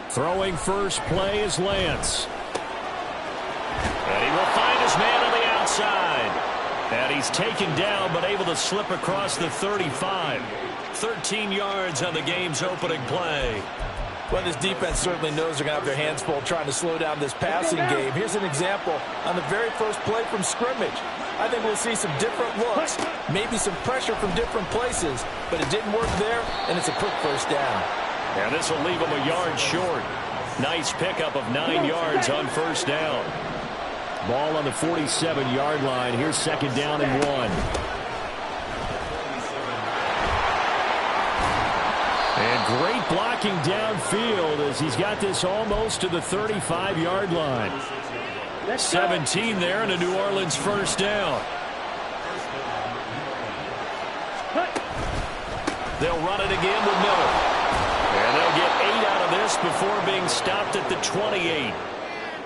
Throwing first play is Lance. And he will find his man on the outside. And he's taken down but able to slip across the 35. 13 yards on the game's opening play. Well, this defense certainly knows they're going to have their hands full trying to slow down this passing game. Here's an example on the very first play from scrimmage. I think we'll see some different looks, maybe some pressure from different places, but it didn't work there, and it's a quick first down. And this will leave him a yard short. Nice pickup of 9 yards on first down. Ball on the 47-yard line. Here's second down and 1. And great blocking downfield as he's got this almost to the 35-yard line. 17 there and a New Orleans first down. They'll run it again with Miller. And they'll get 8 out of this before being stopped at the 28.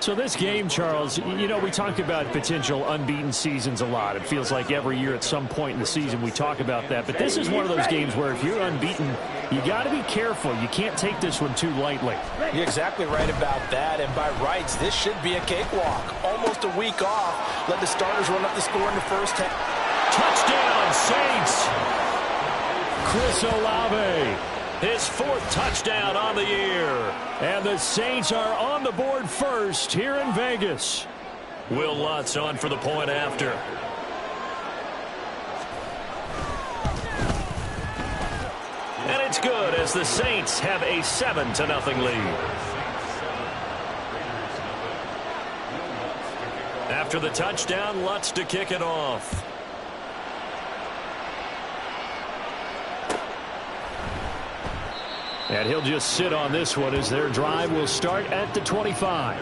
So this game, Charles, you know, we talk about potential unbeaten seasons a lot. It feels like every year at some point in the season we talk about that. But this is one of those games where if you're unbeaten, you got to be careful. You can't take this one too lightly. You're exactly right about that. And by rights, this should be a cakewalk. Almost a week off. Let the starters run up the score in the first half. Touchdown, Saints! Chris Olave. His 4th touchdown on the year. And the Saints are on the board first here in Vegas. Will Lutz on for the point after. And it's good as the Saints have a 7-0 lead. After the touchdown, Lutz to kick it off. And he'll just sit on this one as their drive will start at the 25.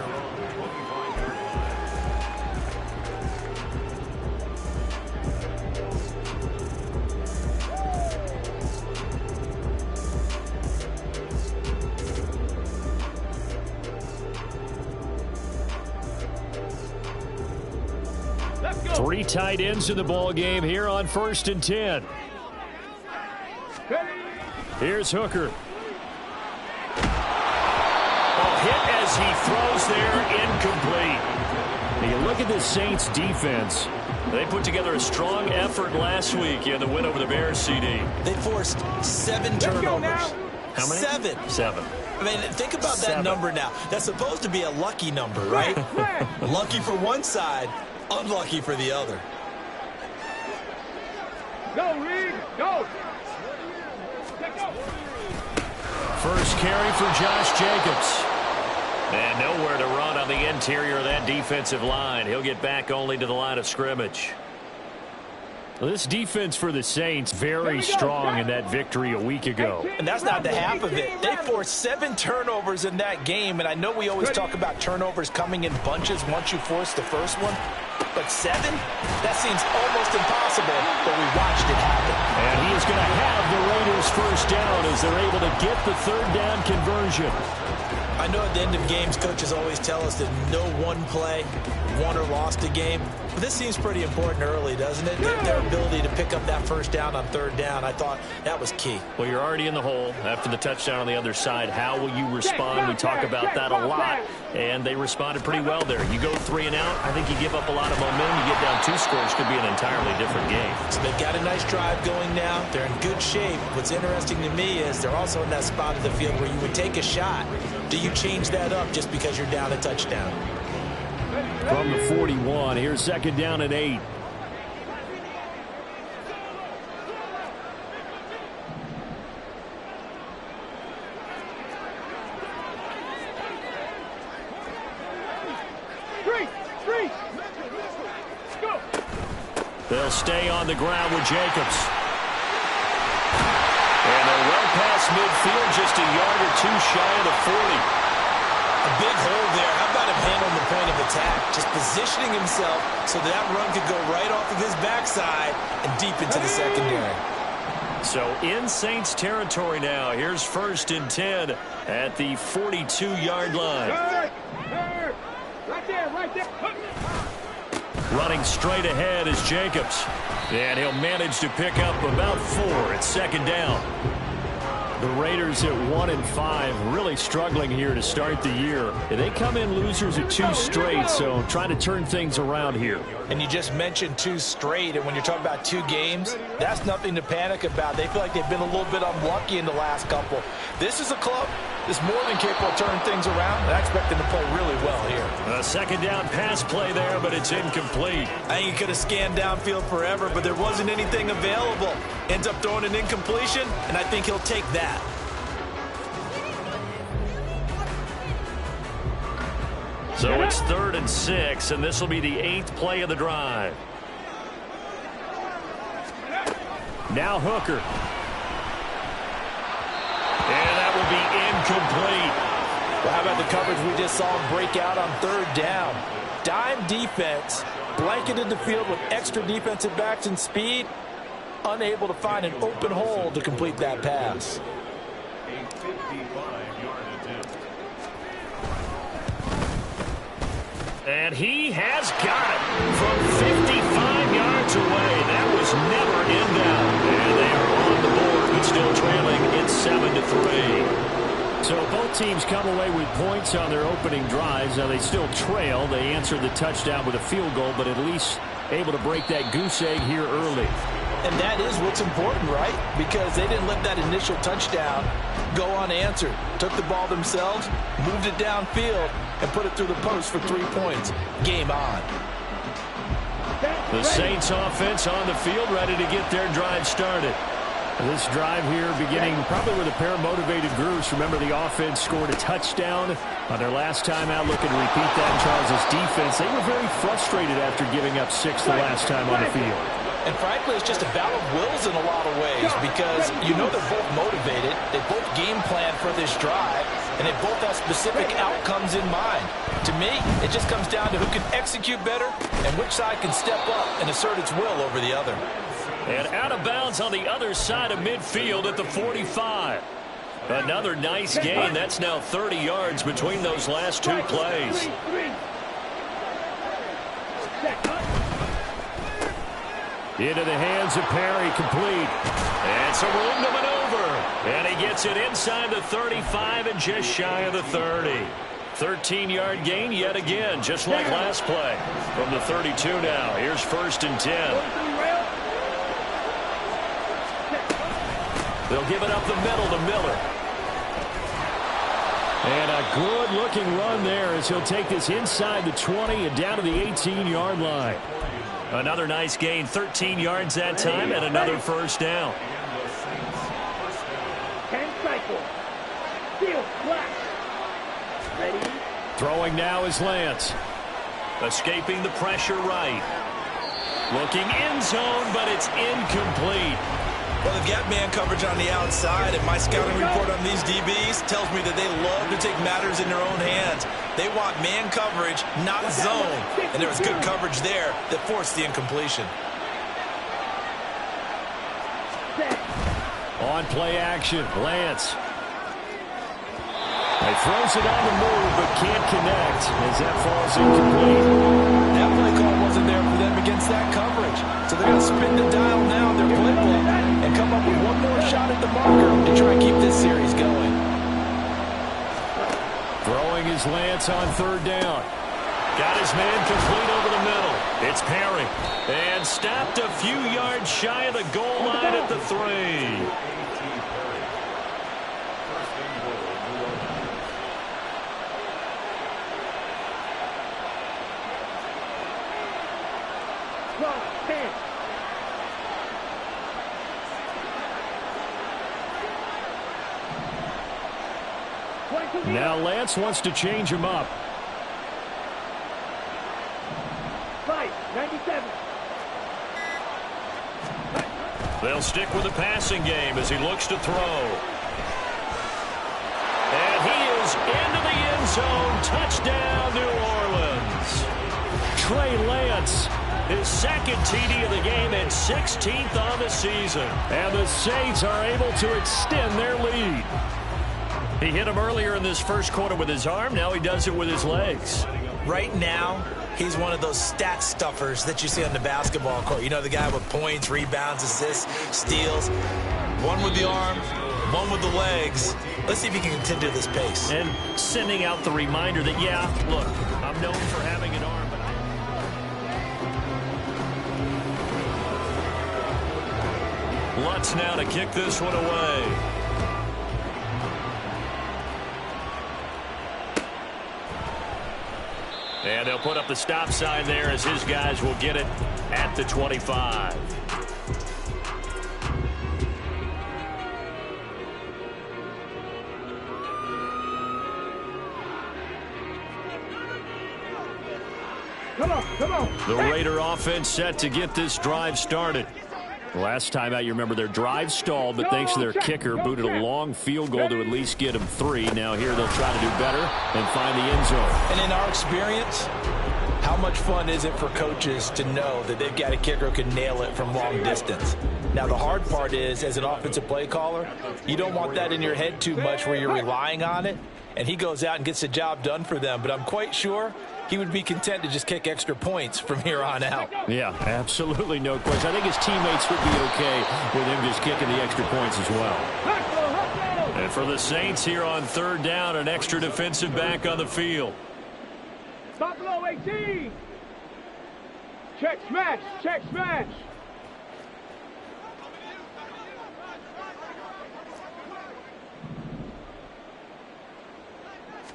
Let's go. 3 tight ends in the ball game here on 1st and 10. Here's Hooker. Hit as he throws there, incomplete. And you look at the Saints defense. They put together a strong effort last week in the win over the Bears, CD. They forced 7 turnovers. How many? 7. I mean, think about that number now. That's supposed to be a lucky number, right? Lucky for one side, unlucky for the other. Go, Reed, go! First carry for Josh Jacobs. And nowhere to run on the interior of that defensive line. He'll get back only to the line of scrimmage. Well, this defense for the Saints very strong in that victory a week ago. And that's not the half of it. They forced 7 turnovers in that game. And I know we always talk about turnovers coming in bunches once you force the first one. But 7? That seems almost impossible, but we watched it happen. And he is going to have the Raiders first down as they're able to get the 3rd down conversion. I know at the end of games, coaches always tell us that no one play won or lost a game. But this seems pretty important early, doesn't it? Their ability to pick up that first down on 3rd down, I thought that was key. Well, you're already in the hole after the touchdown on the other side. How will you respond? We talk about that a lot, and they responded pretty well there. You go 3 and out, I think you give up a lot of momentum. You get down 2 scores, could be an entirely different game. So they've got a nice drive going now. They're in good shape. What's interesting to me is they're also in that spot of the field where you would take a shot. Do you change that up just because you're down a touchdown? From the 41, here's second down and 8. Go. They'll stay on the ground with Jacobs. And they're well past midfield, just a yard or 2 shy of the 40. A big hole there. How about him handling the point of attack? Just positioning himself so that run could go right off of his backside and deep into the secondary. So in Saints territory now. Here's 1st and 10 at the 42-yard line. Right there, right there. Running straight ahead is Jacobs. And he'll manage to pick up about 4 at second down. The Raiders at 1-5, really struggling here to start the year. They come in losers at 2 straight, so trying to turn things around here. And you just mentioned 2 straight, and when you're talking about 2 games, that's nothing to panic about. They feel like they've been a little bit unlucky in the last couple. This is a club that's more than capable of turning things around, and I expect them to play really well here. A second down pass play there, but it's incomplete. I think he could have scanned downfield forever, but there wasn't anything available. Ends up throwing an incompletion, and I think he'll take that. So it's 3rd and 6, and this will be the 8th play of the drive. Now Hooker. And that will be incomplete. Well, how about the coverage we just saw him break out on 3rd down? Dime defense, blanketed the field with extra defensive backs and speed, unable to find an open hole to complete that pass. And he has got it from 55 yards away. That was never in doubt. And they are on the board, but still trailing. It's 7-3. So both teams come away with points on their opening drives. Now they still trail. They answered the touchdown with a field goal, but at least able to break that goose egg here early. And that is what's important, right? Because they didn't let that initial touchdown go unanswered. Took the ball themselves, moved it downfield, and put it through the post for 3 points. Game on. The Saints offense on the field, ready to get their drive started. This drive here beginning probably with a pair of motivated groups. Remember, the offense scored a touchdown on their last time out. Looking to repeat that in Charles' defense. They were very frustrated after giving up 6 the last time on the field. And frankly, it's just a battle of wills in a lot of ways because you know they're both motivated. They both game plan for this drive, and they both have specific outcomes in mind. To me, it just comes down to who can execute better and which side can step up and assert its will over the other. And out of bounds on the other side of midfield at the 45. Another nice gain. That's now 30 yards between those last 2 plays. Into the hands of Perry, complete. And some room to maneuver. And he gets it inside the 35 and just shy of the 30. 13-yard gain yet again, just like last play. From the 32 now, here's 1st and 10. They'll give it up the middle to Miller. And a good-looking run there as he'll take this inside the 20 and down to the 18-yard line. Another nice gain, 13 yards that time, and another 1st down. 10 cycles. Field flat. Ready? Throwing now is Lance. Escaping the pressure right. Looking end zone, but it's incomplete. Well, they've got man coverage on the outside, and my scouting report on these DBs tells me that they love to take matters in their own hands. They want man coverage, not zone. And there was good coverage there that forced the incompletion. On play action, Lance. He throws it on the move, but can't connect as that falls incomplete. That play call wasn't there for them against that coverage. So they're going to spin the dial now in their playbook and come up with one more shot at the marker to try and keep this series going. Throwing is Lance on 3rd down. Got his man complete over the middle. It's Perry. And stopped a few yards shy of the goal line at the 3. Now Lance wants to change him up. 97. They'll stick with the passing game as he looks to throw. And he is into the end zone. Touchdown, New Orleans. Trey Lance, his 2nd TD of the game and 16th on the season. And the Saints are able to extend their lead. He hit him earlier in this 1st quarter with his arm. Now he does it with his legs. Right now, He's one of those stat stuffers that you see on the basketball court. You know, the guy with points, rebounds, assists, steals. One with the arm, one with the legs. Let's see if he can continue this pace. And sending out the reminder that, yeah, look, I'm known for having an arm, but Lutz now to kick this one away. And they'll put up the stop sign there as his guys will get it at the 25. Come on, come on. The Raider offense set to get this drive started. Last time out, you remember their drive stalled, but thanks to their kicker, booted a long field goal to at least get them 3. Now here they'll try to do better and find the end zone. And in our experience, how much fun is it for coaches to know that they've got a kicker who can nail it from long distance? Now, the hard part is, as an offensive play caller, you don't want that in your head too much where you're relying on it, and he goes out and gets the job done for them. But I'm quite sure he would be content to just kick extra points from here on out. Yeah, absolutely no question. I think his teammates would be okay with him just kicking the extra points as well. And for the Saints here on 3rd down, an extra defensive back on the field. Stop below 18. Check smash, check smash.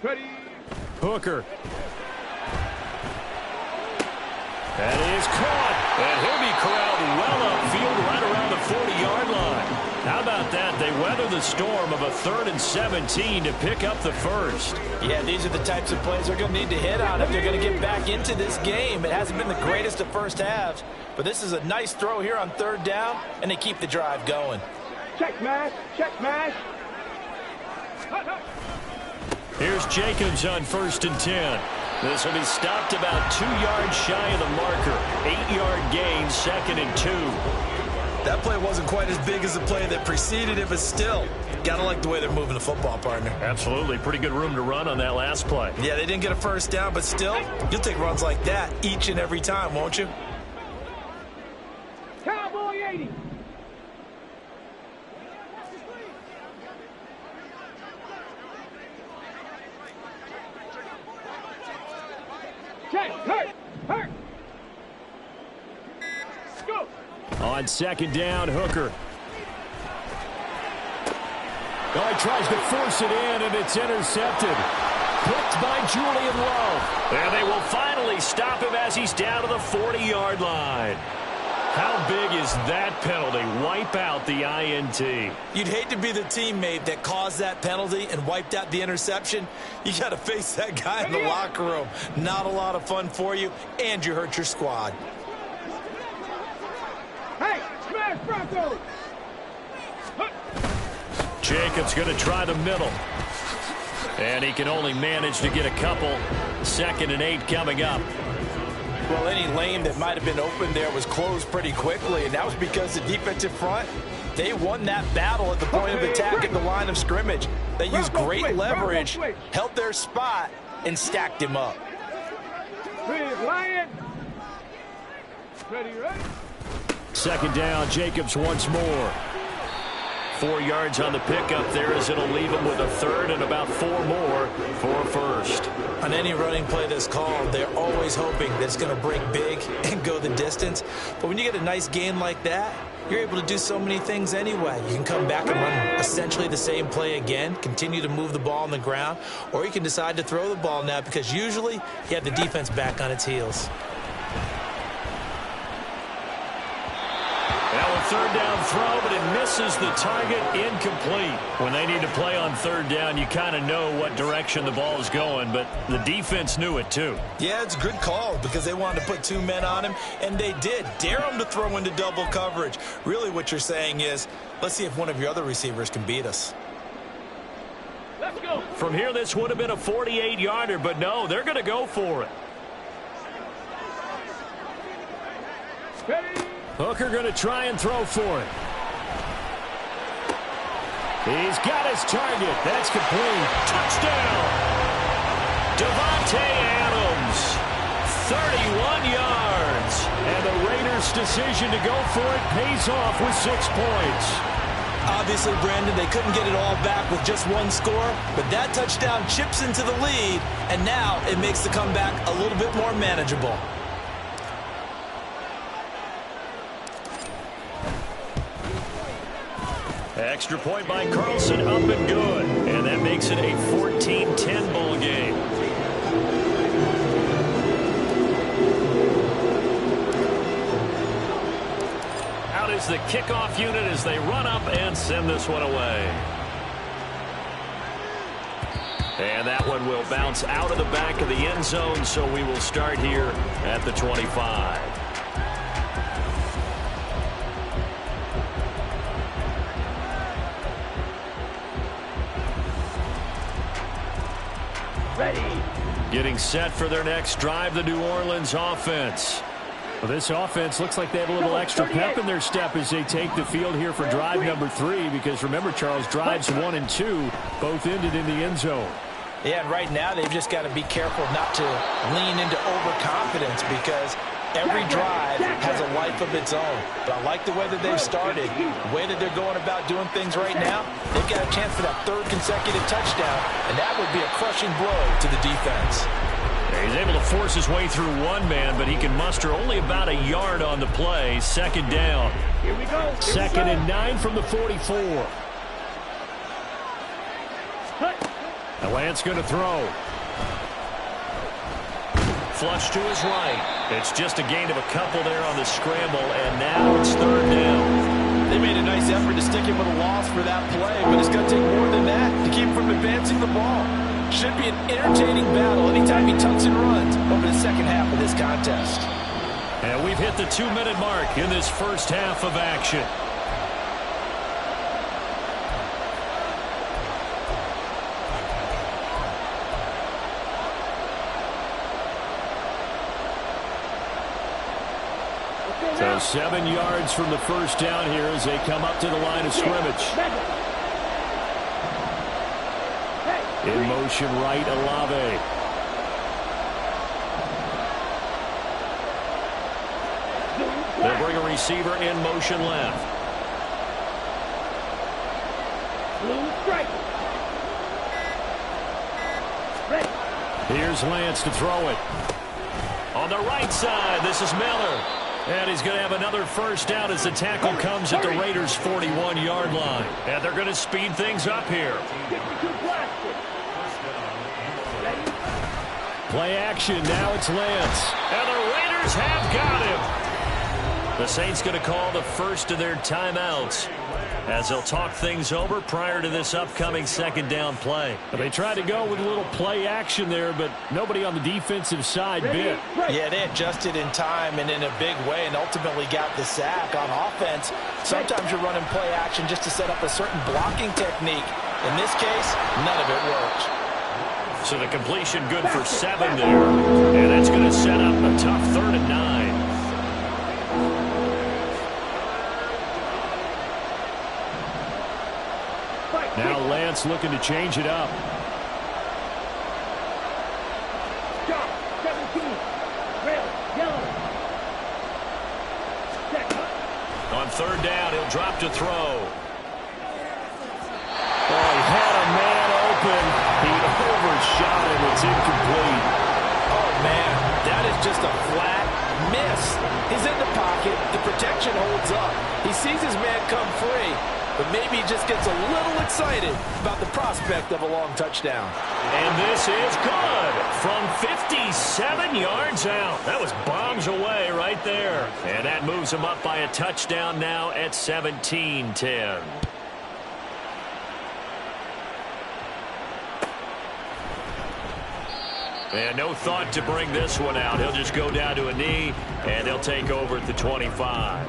Ready. Hooker. That is caught. And he'll be corralled well upfield right around the 40-yard line. How about that? They weather the storm of a 3rd and 17 to pick up the first. Yeah, these are the types of plays they're going to need to hit on if they're going to get back into this game. It hasn't been the greatest of first halves, but this is a nice throw here on 3rd down, and they keep the drive going. Check smash, check smash. Here's Jacobs on 1st and 10. This will be stopped about 2 yards shy of the marker. 8-yard gain, 2nd and 2. That play wasn't quite as big as the play that preceded it, but still, gotta like the way they're moving the football, partner. Absolutely. Pretty good room to run on that last play. Yeah, they didn't get a first down, but still, you'll take runs like that each and every time, won't you? Cowboy 80. Check, hurt, hurt. Go. On 2nd down, Hooker. Oh, he tries to force it in, and it's intercepted. Picked by Julian Love. And they will finally stop him as he's down to the 40-yard line. How big is that penalty? Wipe out the INT. You'd hate to be the teammate that caused that penalty and wiped out the interception. You got to face that guy in the locker room. Not a lot of fun for you, and you hurt your squad. Hey, smash Broncos. Jacobs going to try the middle. And he can only manage to get a couple. 2nd and 8 coming up. Well, any lane that might have been open there was closed pretty quickly, and that was because the defensive front, they won that battle at the point of attack at the line of scrimmage. They used great leverage, held their spot, and stacked him up. Lion. Ready, ready. 2nd down, Jacobs once more. 4 yards on the pickup there as it'll leave him with a 3rd and about 4 more for a first. On any running play that's called, they're always hoping that it's going to break big and go the distance. But when you get a nice gain like that, you're able to do so many things anyway. You can come back and run essentially the same play again, continue to move the ball on the ground, or you can decide to throw the ball now because usually you have the defense back on its heels. Now a 3rd down throw, but it misses the target, incomplete. When they need to play on 3rd down, you kind of know what direction the ball is going, but the defense knew it too. Yeah, it's a good call because they wanted to put 2 men on him, and they did. Dare him to throw into double coverage. Really what you're saying is, let's see if one of your other receivers can beat us. Let's go. From here, this would have been a 48-yarder, but no, they're going to go for it. Ready. Hooker going to try and throw for it. He's got his target. That's complete. Touchdown. Davante Adams. 31 yards. And the Raiders' decision to go for it pays off with 6 points. Obviously, Brandon, they couldn't get it all back with just one score, but that touchdown chips into the lead, and now it makes the comeback a little bit more manageable. Extra point by Carlson, up and good. And that makes it a 14-10 ball game. Out is the kickoff unit as they run up and send this one away. And that one will bounce out of the back of the end zone, so we will start here at the 25. Getting set for their next drive, the New Orleans offense. Well, this offense looks like they have a little extra pep in their step as they take the field here for drive number 3, because remember, Charles, drives 1 and 2 both ended in the end zone. Yeah, and right now they've just got to be careful not to lean into overconfidence, because every drive has a life of its own. But I like the way that they've started, the way that they're going about doing things right now. They've got a chance for that 3rd consecutive touchdown, and that would be a crushing blow to the defense. He's able to force his way through one man, but he can muster only about a yard on the play. 2nd down. Here we go. 2nd and 9 from the 44. And Lance going to throw. Flush to his right. It's just a gain of a couple there on the scramble, and now it's 3rd down. They made a nice effort to stick him with a loss for that play, but it's going to take more than that to keep him from advancing the ball. Should be an entertaining battle anytime he tucks and runs over the second half of this contest. And we've hit the 2-minute mark in this first half of action. So 7 yards from the first down here as they come up to the line of scrimmage. In motion right, Olave. They'll bring a receiver in motion left. Here's Lance to throw it. On the right side, this is Miller. And he's going to have another first down as the tackle comes at the Raiders' 41-yard line. And they're going to speed things up here. Play action, now it's Lance. And the Raiders have got him. The Saints going to call the first of their timeouts as they'll talk things over prior to this upcoming 2nd down play. They tried to go with a little play action there, but nobody on the defensive side bit. Yeah, they adjusted in time and in a big way and ultimately got the sack. On offense, sometimes you're running play action just to set up a certain blocking technique. In this case, none of it worked. So the completion good for 7 there. And that's going to set up a tough 3rd and 9. Now Lance looking to change it up. On 3rd down, he'll drop to throw. Oh, he had a man open. He overshot him. It's incomplete. Oh, man, that is just a flat miss. He's in the pocket. The protection holds up. He sees his man come free, but maybe he just gets a little excited about the prospect of a long touchdown. And this is good from 57 yards out. That was bombs away right there. And that moves him up by a touchdown now at 17-10. And no thought to bring this one out. He'll just go down to a knee, and they'll take over at the 25.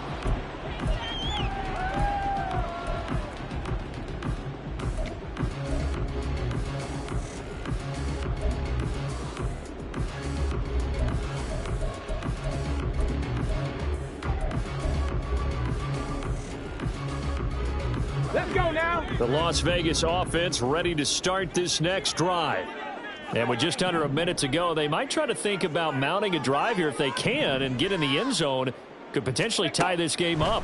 Let's go now. The Las Vegas offense ready to start this next drive. And with just under a minute to go, they might try to think about mounting a drive here if they can and get in the end zone. Could potentially tie this game up.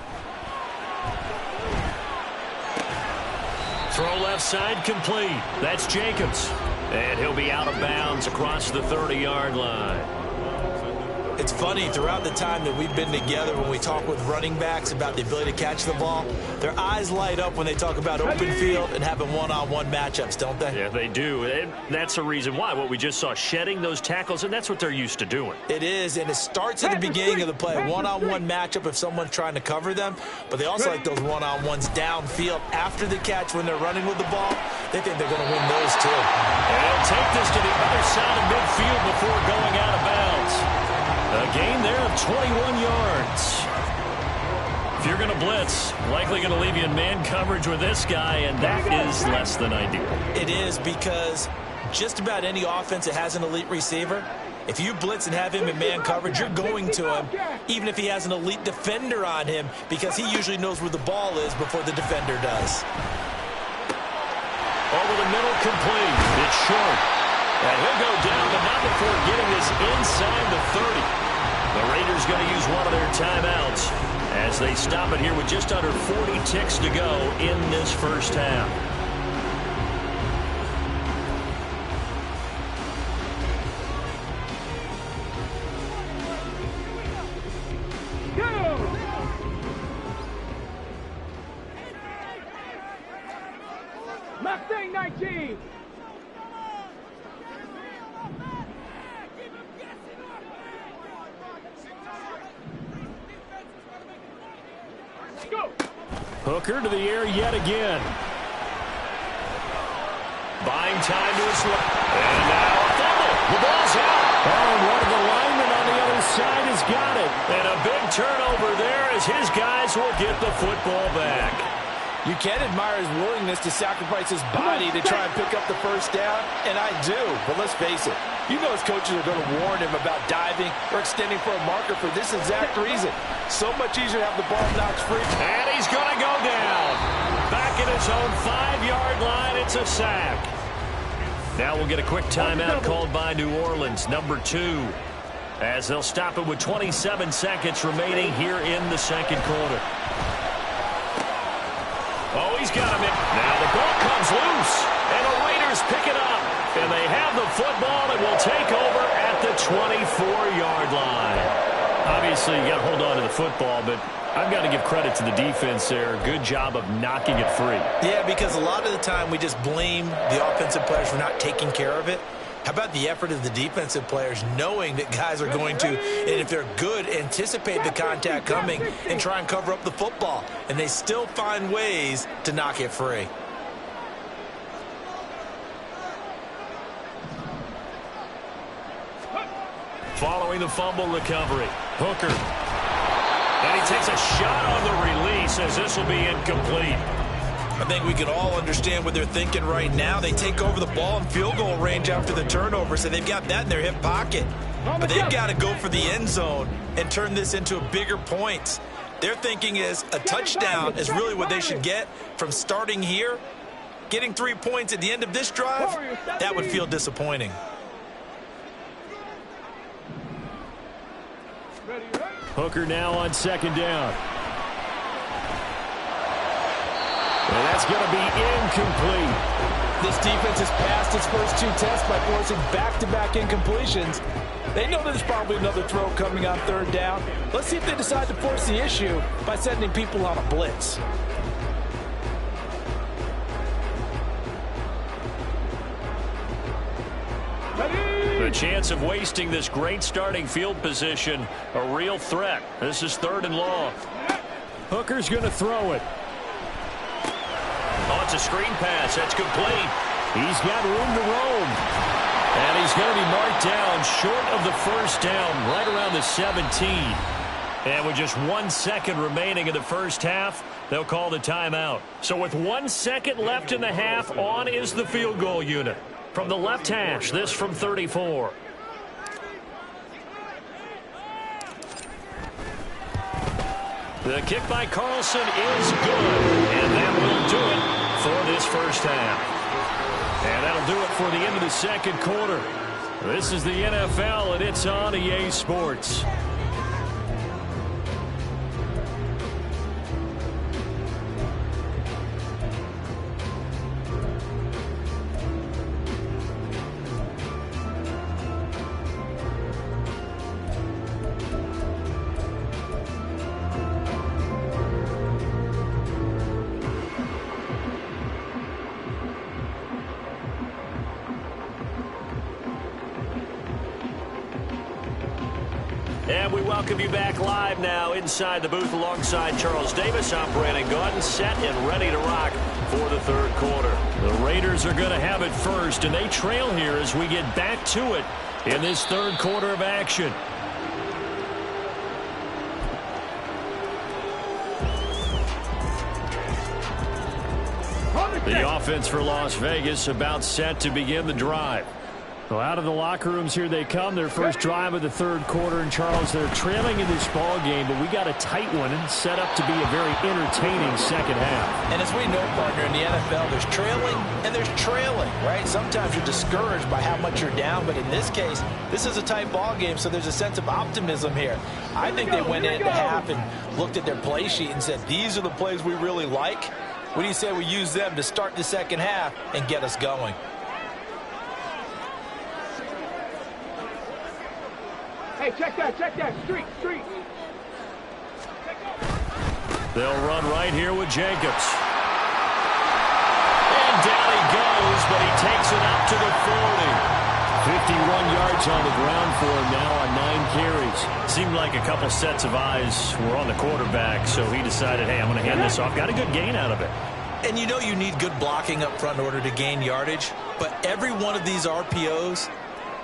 Throw left side complete. That's Jacobs. And he'll be out of bounds across the 30-yard line. It's funny, throughout the time that we've been together, when we talk with running backs about the ability to catch the ball, their eyes light up when they talk about open field and having one-on-one matchups, don't they? Yeah, they do. And that's the reason why. What we just saw, shedding those tackles, and that's what they're used to doing. It is, and it starts at the beginning of the play, a one-on-one matchup if someone's trying to cover them, but they also like those one-on-ones downfield after the catch when they're running with the ball. They think they're going to win those too. And they'll take this to the other side of midfield before going out of bounds. A gain there of 21 yards. If you're going to blitz, likely going to leave you in man coverage with this guy, and that is less than ideal. It is, because just about any offense that has an elite receiver, if you blitz and have him in man coverage, you're going to him, even if he has an elite defender on him, because he usually knows where the ball is before the defender does. Over the middle, complete. It's short. And he'll go down, but not before getting this inside the 30. The Raiders going to use one of their timeouts as they stop it here with just under 40 ticks to go in this first half. Mustang 19. Go. Hooker to the air yet again. Buying time to his left. And now a fumble. The ball's out. Oh, and one of the linemen on the other side has got it. And a big turnover there as his guys will get the football back. You can admire his willingness to sacrifice his body to try and pick up the first down, and I do. But let's face it, you know his coaches are going to warn him about diving or extending for a marker for this exact reason. So much easier to have the ball knocked free. And he's going to go down. Back at his own 5-yard line, it's a sack. Now we'll get a quick timeout called by New Orleans, number 2, as they'll stop it with 27 seconds remaining here in the second quarter. Oh, he's got him in. Now the ball comes loose, and the Raiders pick it up. And they have the football and will take over at the 24-yard line. Obviously, you got to hold on to the football, but I've got to give credit to the defense there. Good job of knocking it free. Yeah, because a lot of the time we just blame the offensive players for not taking care of it. How about the effort of the defensive players knowing that guys are going to, and if they're good, anticipate the contact coming and try and cover up the football. And they still find ways to knock it free. Following the fumble recovery, Hooker. And he takes a shot on the release as this will be incomplete. I think we can all understand what they're thinking right now. They take over the ball in field goal range after the turnover, so they've got that in their hip pocket. But they've got to go for the end zone and turn this into a bigger point. Their thinking is a touchdown is really what they should get from starting here. Getting 3 points at the end of this drive, that would feel disappointing. Hooker now on second down. And that's going to be incomplete. This defense has passed its first 2 tests by forcing back-to-back incompletions. They know there's probably another throw coming on third down. Let's see if they decide to force the issue by sending people on a blitz. The chance of wasting this great starting field position, a real threat. This is 3rd and long. Hooker's going to throw it. Oh, it's a screen pass. That's complete. He's got room to roam. And he's going to be marked down short of the first down, right around the 17. And with just 1 second remaining in the first half, they'll call the timeout. So with 1 second left in the half, on is the field goal unit. From the left hash, this from 34. The kick by Carlson is good, and that will do it for this first half. And that'll do it for the end of the second quarter. This is the NFL, and it's on EA Sports. And we welcome you back live now inside the booth alongside Charles Davis. I'm Brandon Gaudin, set and ready to rock for the third quarter. The Raiders are going to have it first, and they trail here as we get back to it in this third quarter of action. The offense for Las Vegas about set to begin the drive. Well, out of the locker rooms here they come. Their first drive of the third quarter. And, Charles, they're trailing in this ball game, but we got a tight one and set up to be a very entertaining second half. And as we know, partner, in the NFL, there's trailing and there's trailing, right? Sometimes you're discouraged by how much you're down, but in this case, this is a tight ball game, so there's a sense of optimism here. I think they went into half and looked at their play sheet and said, these are the plays we really like. What do you say we use them to start the second half and get us going? Hey, check that, street. They'll run right here with Jacobs. And down he goes, but he takes it up to the 40. 51 yards on the ground for him now on 9 carries. Seemed like a couple sets of eyes were on the quarterback, so he decided, hey, I'm going to hand this off. Got a good gain out of it. And you know you need good blocking up front in order to gain yardage, but every one of these RPOs,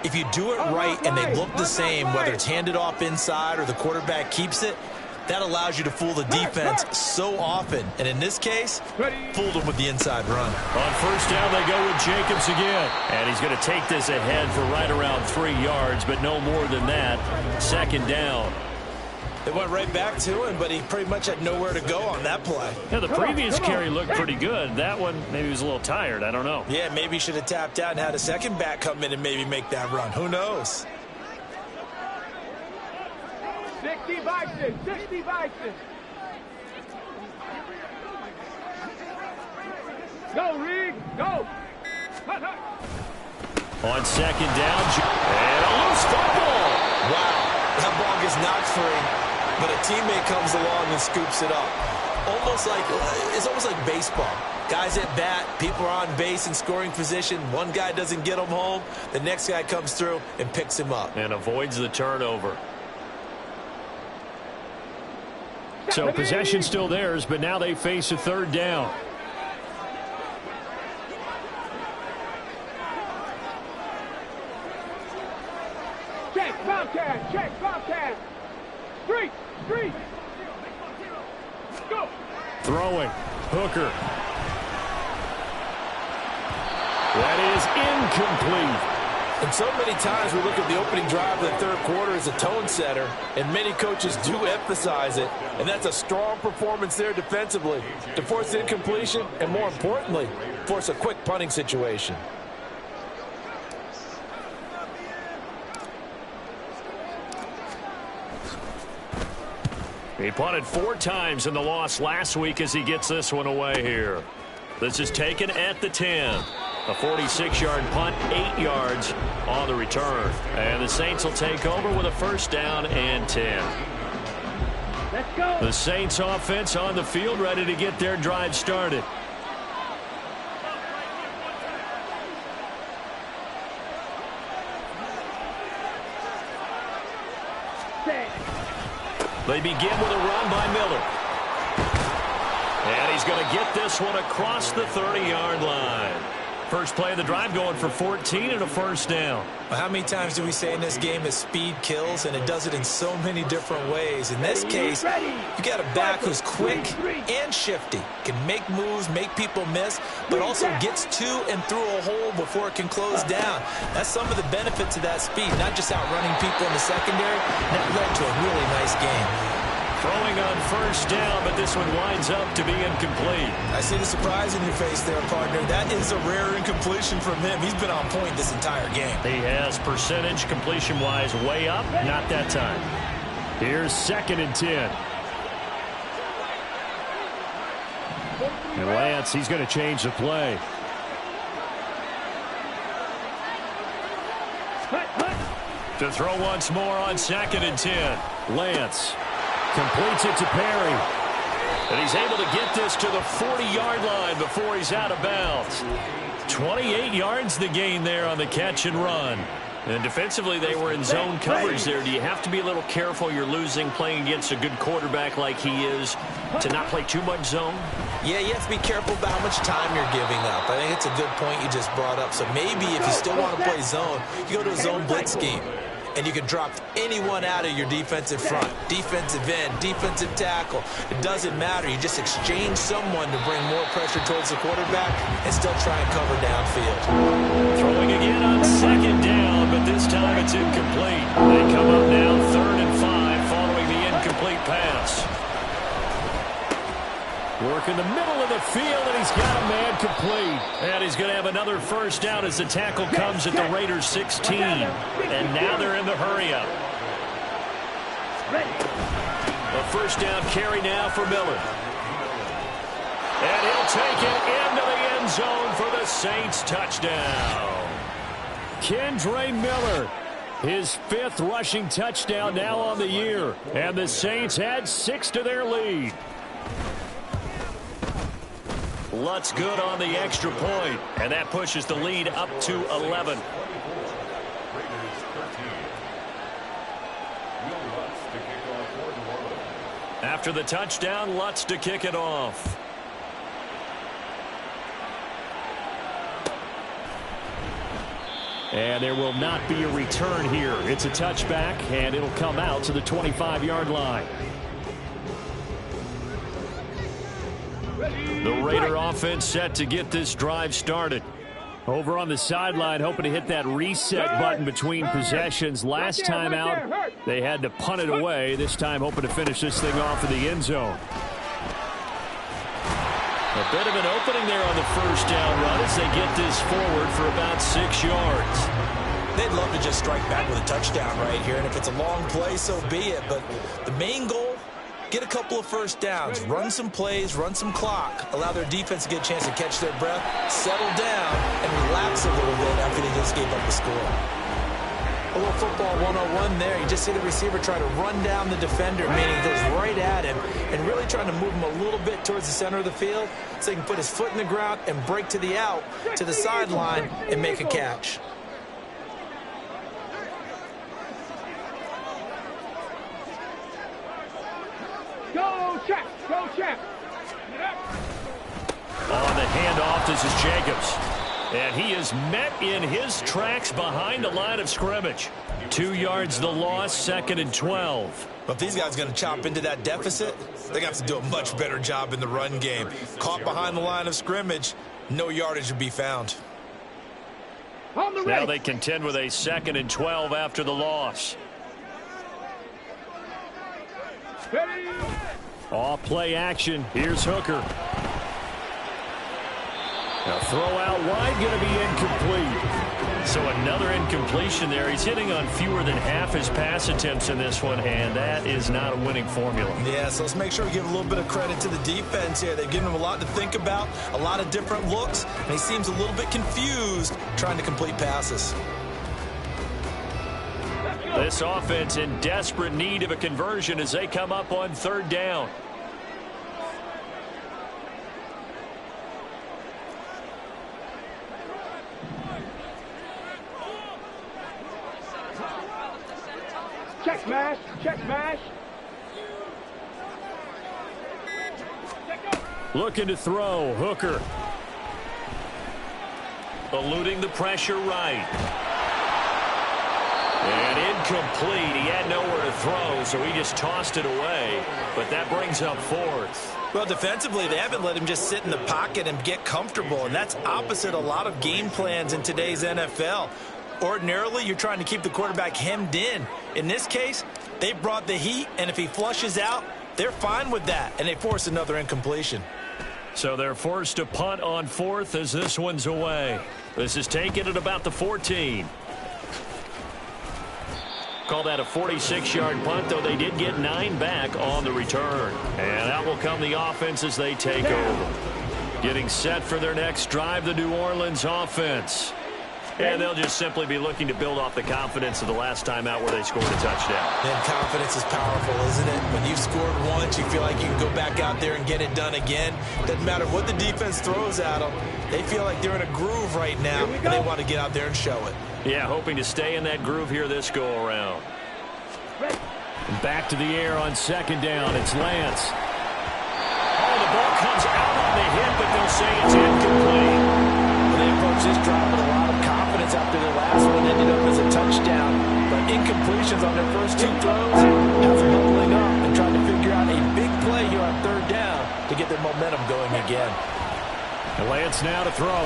if you do it right and they look the same, whether it's handed off inside or the quarterback keeps it, that allows you to fool the defense so often. And in this case, fooled them with the inside run. On first down, they go with Jacobs again. And he's going to take this ahead for right around 3 yards, but no more than that. Second down. They went right back to him, but he pretty much had nowhere to go on that play. Yeah, the previous carry looked pretty good. That one, maybe he was a little tired. I don't know. Yeah, maybe he should have tapped out and had a second back come in and maybe make that run. Who knows? 60 Vikings. Go, Reed, go. On second down, and a loose fumble. Wow, that ball gets knocked free, but a teammate comes along and scoops it up. It's almost like baseball. Guys at bat, people are on base in scoring position. One guy doesn't get him home. The next guy comes through and picks him up. And avoids the turnover. So possession still theirs, but now they face a third down. Check, Bobcat. Street. Go. Throwing. Hooker. That is incomplete. And so many times we look at the opening drive of the third quarter as a tone setter, and many coaches do emphasize it, and that's a strong performance there defensively to force incompletion and, more importantly, force a quick punting situation. He punted 4 times in the loss last week as he gets this one away here. This is taken at the 10. A 46-yard punt, 8 yards on the return. And the Saints will take over with a first down and 10. Let's go. The Saints offense on the field, ready to get their drive started. They begin with a run by Miller. And he's going to get this one across the 30-yard line. First play of the drive going for 14 and a first down. Well, how many times do we say in this game that speed kills, and it does it in so many different ways. In this case, you got a back who's quick and shifty, can make moves, make people miss, but also gets to and through a hole before it can close down. That's some of the benefits of that speed, not just outrunning people in the secondary. That led to a really nice game. Throwing on first down, but this one winds up to be incomplete. I see the surprise in your face there, partner. That is a rare incompletion from him. He's been on point this entire game. He has percentage completion-wise way up. Not that time. Here's 2nd and 10. And Lance, he's going to change the play. To throw once more on 2nd and 10. Lance completes it to Perry. And he's able to get this to the 40-yard line before he's out of bounds. 28 yards the gain there on the catch and run. And defensively, they were in zone coverage there. Do you have to be a little careful? You're losing playing against a good quarterback like he is to not play too much zone? Yeah, you have to be careful about how much time you're giving up. I think it's a good point you just brought up. So maybe if you still want to play zone, you go to a zone blitz scheme. And you can drop anyone out of your defensive front, defensive end, defensive tackle. It doesn't matter. You just exchange someone to bring more pressure towards the quarterback and still try and cover downfield. Throwing again on 2nd down, but this time it's incomplete. They come up now 3rd and 5 following the incomplete pass. Work in the middle of the field, and he's got a man complete. And he's going to have another first down as the tackle comes at the Raiders 16. And now they're in the hurry-up. A first down carry now for Miller. And he'll take it into the end zone for the Saints touchdown. Kendre Miller, his 5th rushing touchdown now on the year. And the Saints add 6 to their lead. Lutz good on the extra point, and that pushes the lead up to 11. After the touchdown, Lutz to kick it off. And there will not be a return here. It's a touchback, and it'll come out to the 25-yard line. The Raider offense set to get this drive started. Over on the sideline, hoping to hit that reset button between possessions. Last time out, they had to punt it away. This time, hoping to finish this thing off in the end zone. A bit of an opening there on the first down run as they get this forward for about 6 yards. They'd love to just strike back with a touchdown right here, and if it's a long play, so be it. But the main goal, get a couple of first downs, run some plays, run some clock, allow their defense to get a chance to catch their breath, settle down, and relax a little bit after they just gave up the score. A little football 101 there. You just see the receiver try to run down the defender, meaning he goes right at him, and really trying to move him a little bit towards the center of the field so he can put his foot in the ground and break to the out, to the sideline, and make a catch. Go, check! Go, check! On the handoff, this is Jacobs. And he is met in his tracks behind the line of scrimmage. 2 yards the loss, 2nd and 12. But if these guys are going to chop into that deficit, they're going to have to do a much better job in the run game. Caught behind the line of scrimmage, no yardage to be found. Now they contend with a 2nd and 12 after the loss. Off play action. Here's Hooker. Now throw out wide, going to be incomplete. So another incompletion there. He's hitting on fewer than half his pass attempts in this one, and that is not a winning formula. Yeah, so let's make sure we give a little bit of credit to the defense here. They've given him a lot to think about, a lot of different looks, and he seems a little bit confused trying to complete passes. This offense in desperate need of a conversion as they come up on 3rd down. Check smash, check smash. Looking to throw, Hooker. Eluding the pressure right. And incomplete. He had nowhere to throw, so he just tossed it away. But that brings up 4th. Well, defensively, they haven't let him just sit in the pocket and get comfortable, and that's opposite a lot of game plans in today's NFL. Ordinarily, you're trying to keep the quarterback hemmed in. In this case, they brought the heat, and if he flushes out, they're fine with that, and they force another incompletion. So they're forced to punt on 4th as this one's away. This is taken at about the 14. Call that a 46-yard punt, though they did get 9 back on the return. And out will come the offense as they take over. Getting set for their next drive, the New Orleans offense. And they'll just simply be looking to build off the confidence of the last time out where they scored a touchdown. And confidence is powerful, isn't it? When you've scored once, you feel like you can go back out there and get it done again. Doesn't matter what the defense throws at them. They feel like they're in a groove right now, and they want to get out there and show it. Yeah, hoping to stay in that groove here this go-around. Back to the air on 2nd down. It's Lance. Oh, the ball comes out on the hit, but they'll say it's incomplete. They approach this drive with a lot of confidence after their last one ended up as a touchdown. But incompletions on their first 2 throws have them bubbling up and trying to figure out a big play here on 3rd down to get their momentum going again. Lance now to throw.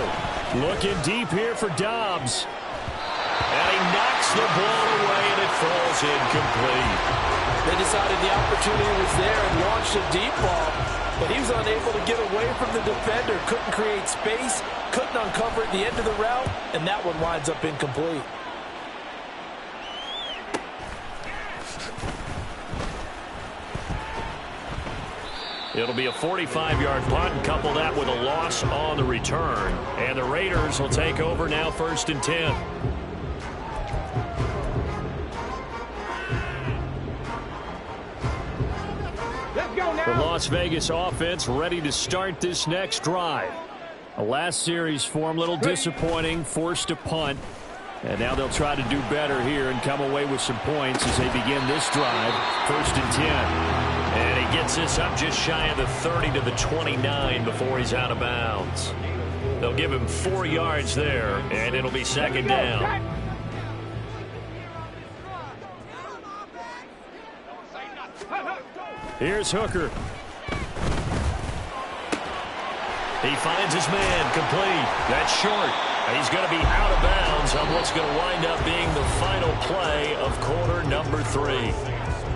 Looking deep here for Dobbs. And he knocks the ball away, and it falls incomplete. They decided the opportunity was there and launched a deep ball, but he was unable to get away from the defender, couldn't create space, couldn't uncover at the end of the route, and that one winds up incomplete. It'll be a 45-yard punt, and couple that with a loss on the return. And the Raiders will take over now 1st and 10. The Las Vegas offense ready to start this next drive. The last series for them, a little disappointing, forced to punt. And now they'll try to do better here and come away with some points as they begin this drive, 1st and 10. And he gets this up just shy of the 30 to the 29 before he's out of bounds. They'll give him 4 yards there, and it'll be 2nd down. Here's Hooker. He finds his man, complete. That's short. He's going to be out of bounds on what's going to wind up being the final play of quarter number 3.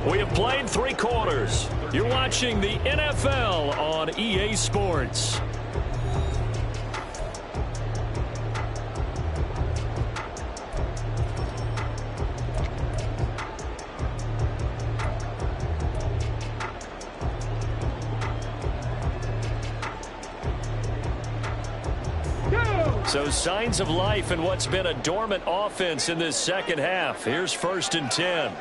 We have played 3 quarters. You're watching the NFL on EA Sports. So signs of life in what's been a dormant offense in this second half. Here's 1st and 10.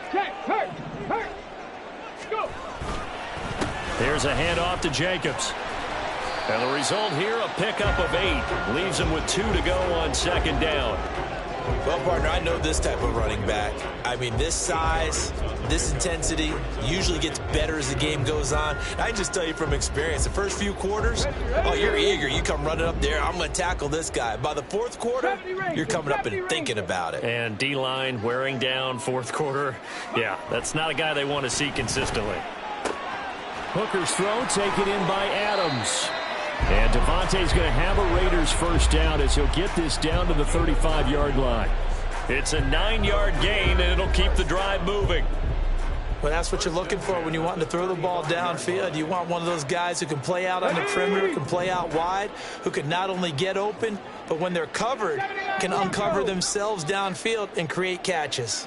Go. Here's a handoff to Jacobs. And the result here, a pickup of 8. Leaves him with 2 to go on 2nd down. Well, partner, I know this type of running back. I mean, this size, this intensity usually gets better as the game goes on. I can just tell you from experience, the first few quarters, oh, you're eager. You come running up there, I'm going to tackle this guy. By the 4th quarter, you're coming up and thinking about it. And D-line wearing down 4th quarter. Yeah, that's not a guy they want to see consistently. Hooker's throw taken in by Adams. And Devontae's going to have a Raiders 1st down as he'll get this down to the 35-yard line. It's a 9-yard gain, and it'll keep the drive moving. Well, that's what you're looking for when you want to throw the ball downfield. You want one of those guys who can play out on the perimeter, can play out wide, who can not only get open, but when they're covered, can uncover themselves downfield and create catches.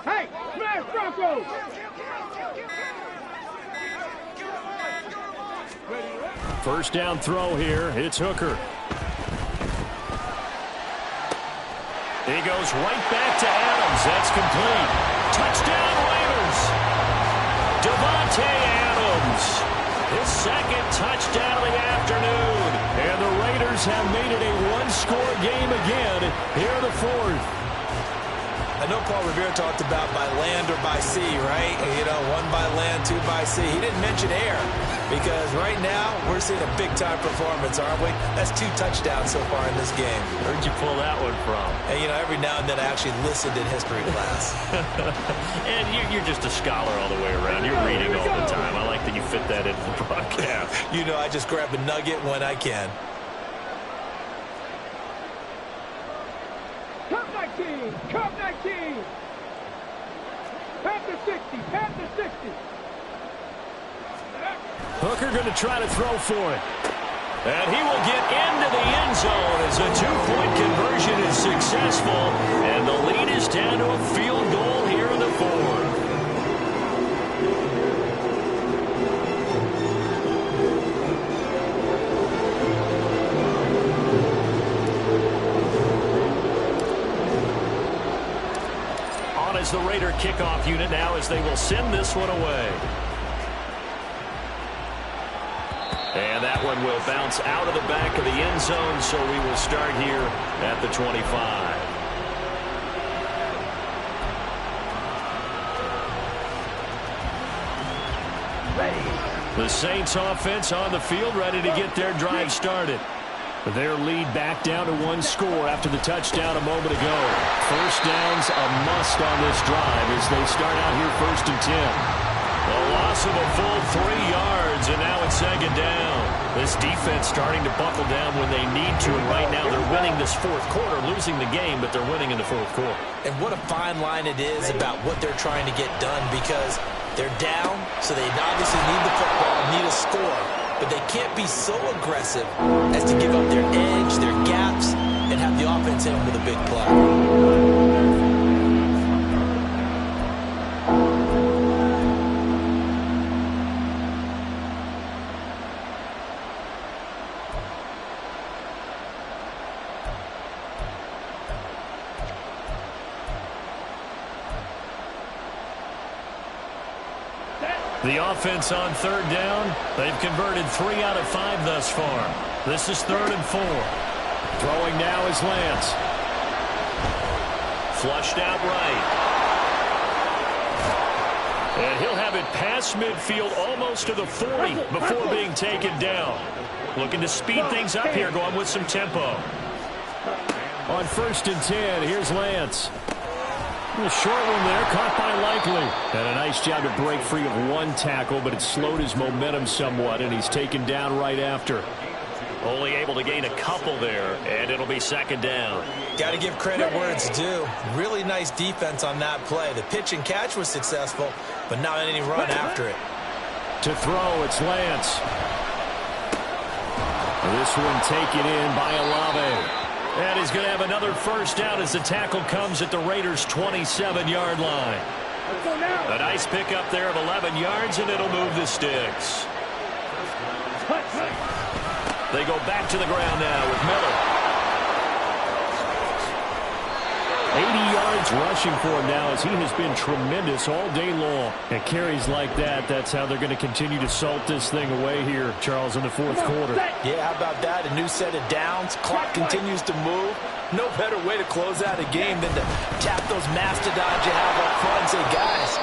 Hey, smash Broncos! 1st down throw here. It's Hooker. He goes right back to Adams. That's complete. Touchdown Raiders. Davante Adams. His 2nd touchdown of the afternoon. And the Raiders have made it a 1-score game again. Here in the 4th. I know Paul Revere talked about by land or by sea, right? You know, 1 by land, 2 by sea. He didn't mention air because right now we're seeing a big-time performance, aren't we? That's 2 touchdowns so far in this game. Where'd you pull that one from? And, you know, every now and then I actually listened in history class. And you're just a scholar all the way around. You're reading all the time. I like that you fit that into the broadcast. You know, I just grab a nugget when I can. 19. Come 19. Panther 60. Panther 60. Hooker going to try to throw for it. And he will get into the end zone as a two-point conversion is successful. And the lead is down to a field goal here in the fourth. On is the Raider kickoff unit now as they will send this one away. And that one will bounce out of the back of the end zone, so we will start here at the 25. The Saints offense on the field, ready to get their drive started. Their lead back down to one score after the touchdown a moment ago. First down's a must on this drive as they start out here 1st and 10. A loss of a full 3 yards, and now it's second down. This defense starting to buckle down when they need to, and right now they're winning this fourth quarter, losing the game, but they're winning in the fourth quarter. And what a fine line it is about what they're trying to get done, because they're down, so they obviously need the football, need a score, but they can't be so aggressive as to give up their edge, their gaps, and have the offense hit them with a big play. The offense on third down, they've converted 3 out of 5 thus far. This is 3rd and 4. Throwing now is Lance. Flushed out right. And he'll have it past midfield almost to the 40 before being taken down. Looking to speed things up here, going with some tempo. On 1st and 10, here's Lance. A short one there, caught by Likely. And a nice job to break free of one tackle, but it slowed his momentum somewhat, and he's taken down right after. Only able to gain a couple there, and it'll be second down. Got to give credit where it's due. Really nice defense on that play. The pitch and catch was successful, but not any run after it. To throw, it's Lance. This one taken in by Olave. And he's going to have another first down as the tackle comes at the Raiders' 27-yard line. A nice pickup there of 11 yards, and it'll move the sticks. They go back to the ground now with Miller. 80 yards rushing for him now as he has been tremendous all day long. And carries like that, that's how they're going to continue to salt this thing away here, Charles, in the fourth quarter. Yeah, how about that? A new set of downs. Clock continues to move. No better way to close out a game than to tap those mastodons you have up front and say, guys,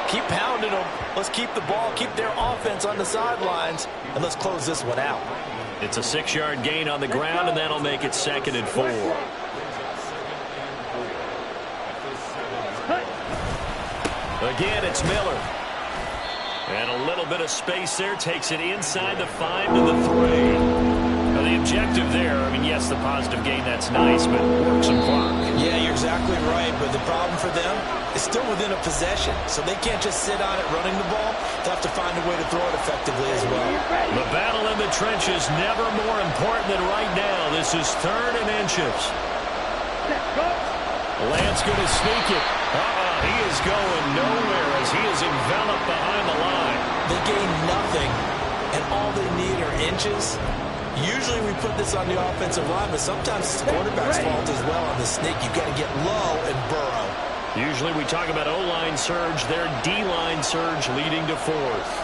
keep pounding them. Let's keep the ball, keep their offense on the sidelines, and let's close this one out. It's a 6-yard gain on the ground, and that'll make it 2nd and 4. Again, it's Miller. And a little bit of space there. Takes it inside the 5 to the 3. Now the objective there, I mean, yes, the positive gain, that's nice, but work some clock. Yeah, you're exactly right. But the problem for them is still within a possession. So they can't just sit on it running the ball. They'll have to find a way to throw it effectively as well. The battle in the trenches never more important than right now. This is 3rd and inches. Lance going to sneak it. He is going nowhere as he is enveloped behind the line. They gain nothing, and all they need are inches. Usually we put this on the offensive line, but sometimes it's the quarterback's fault as well on the sneak. You've got to get low and burrow. Usually we talk about O-line surge, their D-line surge leading to 4th.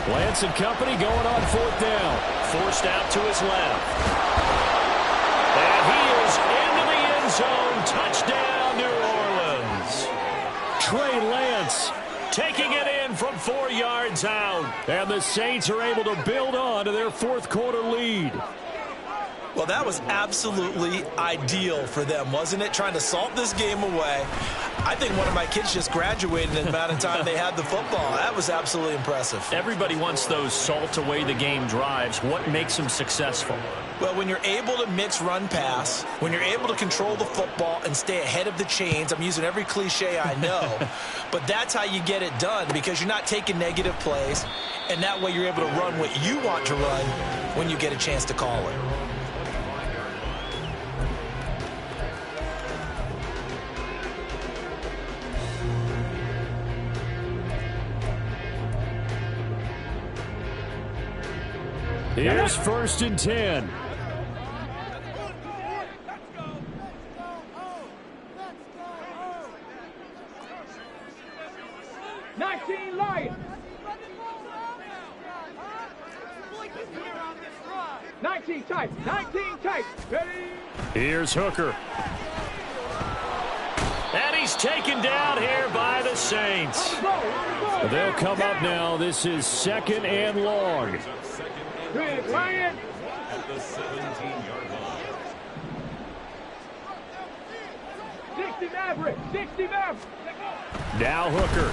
Lance and company going on 4th down. Forced out to his left. And he is into the end zone. Touchdown, New Orleans. Trey Lance taking it in from 4 yards out. And the Saints are able to build on to their fourth quarter lead. Well, that was absolutely ideal for them, wasn't it? Trying to salt this game away. I think one of my kids just graduated in the amount of time they had the football. That was absolutely impressive. Everybody wants those salt away the game drives. What makes them successful? Well, when you're able to mix run-pass, when you're able to control the football and stay ahead of the chains, I'm using every cliche I know, but that's how you get it done because you're not taking negative plays, and that way you're able to run what you want to run when you get a chance to call it. Here's 1st and 10. Lions. 19 tight. 19 tight. Ready? Here's Hooker. And he's taken down here by the Saints. They'll come up now. This is 2nd and long. Good, Lions. At the 17-yard line. 60 Maverick. 60 Maverick. Now Hooker.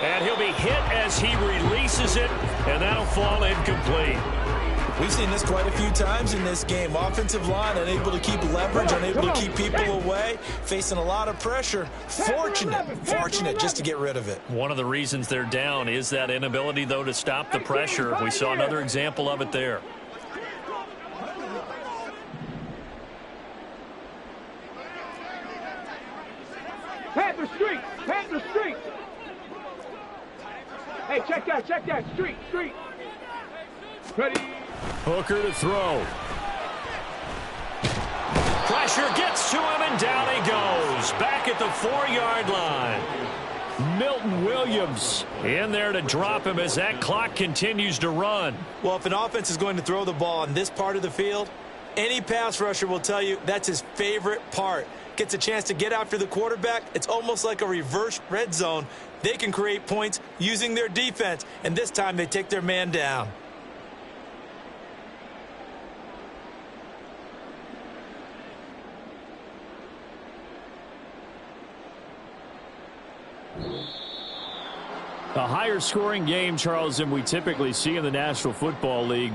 And he'll be hit as he releases it, and that'll fall incomplete. We've seen this quite a few times in this game. Offensive line unable to keep leverage, unable to keep people away, facing a lot of pressure. Fortunate just to get rid of it. One of the reasons they're down is that inability, though, to stop the pressure. We saw another example of it there. Panther Street. Panther Street. Hey, check that. Street. Ready? Hooker to throw. Pressure gets to him, and down he goes. Back at the 4-yard line. Milton Williams in there to drop him as that clock continues to run. Well, if an offense is going to throw the ball on this part of the field, any pass rusher will tell you that's his favorite part. Gets a chance to get after the quarterback. It's almost like a reverse red zone. They can create points using their defense, and this time they take their man down. A higher scoring game, Charles, than we typically see in the National Football League.